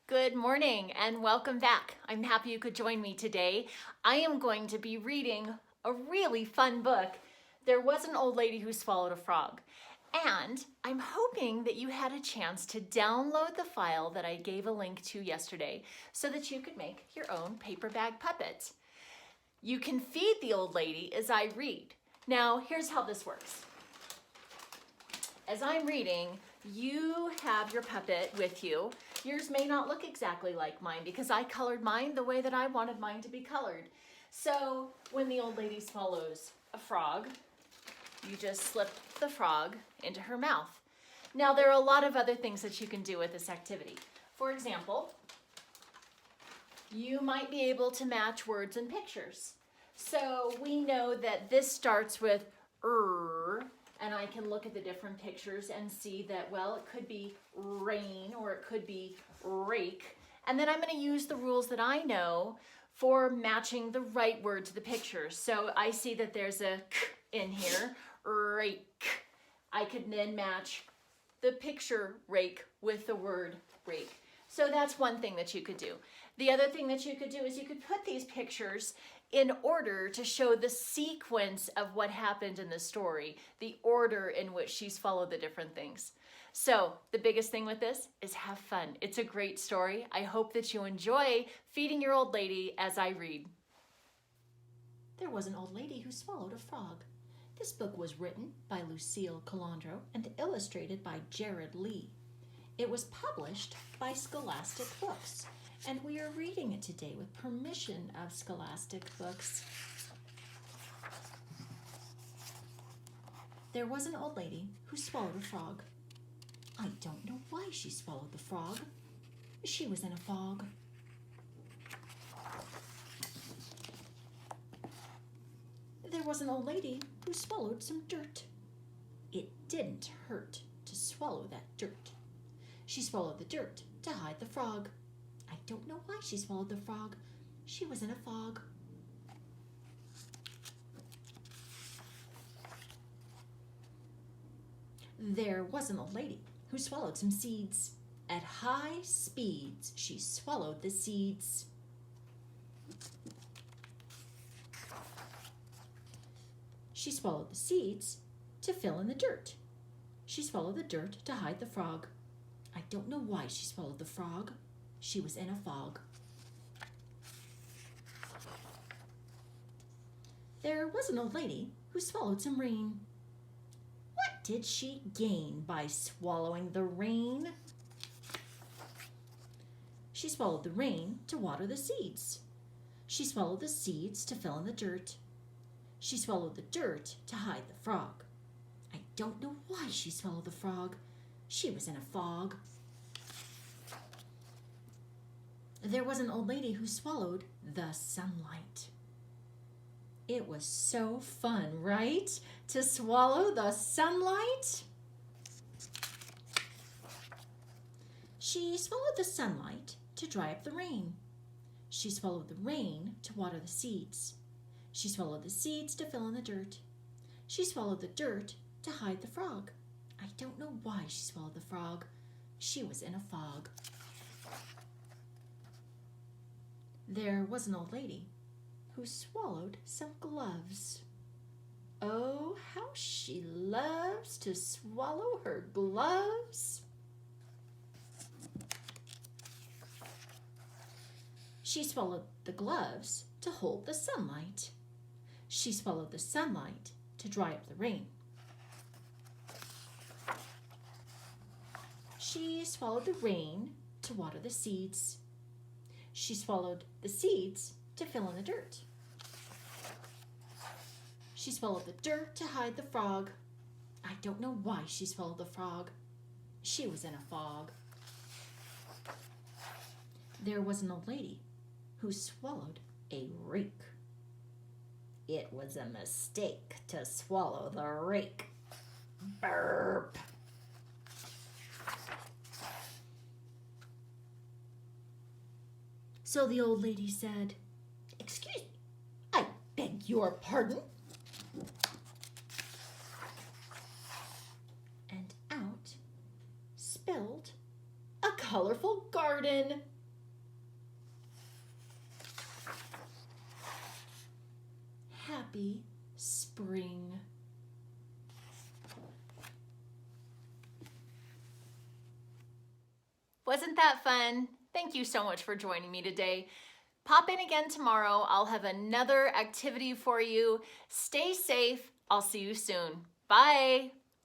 Good morning and welcome back. I'm happy you could join me today. I am going to be reading a really fun book. There was an old lady who swallowed a frog. And I'm hoping that you had a chance to download the file that I gave a link to yesterday so that you could make your own paper bag puppet. You can feed the old lady as I read. Now, here's how this works. As I'm reading, you have your puppet with you. Yours may not look exactly like mine because I colored mine the way that I wanted mine to be colored. So when the old lady swallows a frog, you just slip the frog into her mouth. Now there are a lot of other things that you can do with this activity. For example, you might be able to match words and pictures. So we know that this starts with and I can look at the different pictures and see that, well, it could be rain or it could be rake. And then I'm going to use the rules that I know for matching the right word to the picture. So I see that there's a k in here, rake. I could then match the picture rake with the word rake. So that's one thing that you could do. The other thing that you could do is you could put these pictures in order to show the sequence of what happened in the story, the order in which she's followed the different things. So the biggest thing with this is have fun. It's a great story. I hope that you enjoy feeding your old lady as I read. There was an old lady who swallowed a frog. This book was written by Lucille Calandro and illustrated by Jared Lee. It was published by Scholastic Books, and we are reading it today with permission of Scholastic Books. There was an old lady who swallowed a frog. I don't know why she swallowed the frog. She was in a fog. There was an old lady who swallowed some dirt. It didn't hurt to swallow that dirt. She swallowed the dirt to hide the frog. I don't know why she swallowed the frog. She was in a fog. There was an old lady who swallowed some seeds. At high speeds, she swallowed the seeds. She swallowed the seeds to fill in the dirt. She swallowed the dirt to hide the frog. I don't know why she swallowed the frog. She was in a fog. There was an old lady who swallowed some rain. What did she gain by swallowing the rain? She swallowed the rain to water the seeds. She swallowed the seeds to fill in the dirt. She swallowed the dirt to hide the frog. I don't know why she swallowed the frog. She was in a fog. There was an old lady who swallowed the sunlight. It was so fun, right? To swallow the sunlight. She swallowed the sunlight to dry up the rain. She swallowed the rain to water the seeds. She swallowed the seeds to fill in the dirt. She swallowed the dirt to hide the frog. I don't know why she swallowed the frog. She was in a fog. There was an old lady who swallowed some gloves. Oh, how she loves to swallow her gloves. She swallowed the gloves to hold the sunlight. She swallowed the sunlight to dry up the rain. She swallowed the rain to water the seeds. She swallowed the seeds to fill in the dirt. She swallowed the dirt to hide the frog. I don't know why she swallowed the frog. She was in a fog. There was an old lady who swallowed a rake. It was a mistake to swallow the rake. Burp. So the old lady said, "Excuse me, I beg your pardon." And out spilled a colorful garden. be spring. Wasn't that fun? Thank you so much for joining me today. Pop in again tomorrow. I'll have another activity for you. Stay safe. I'll see you soon. Bye.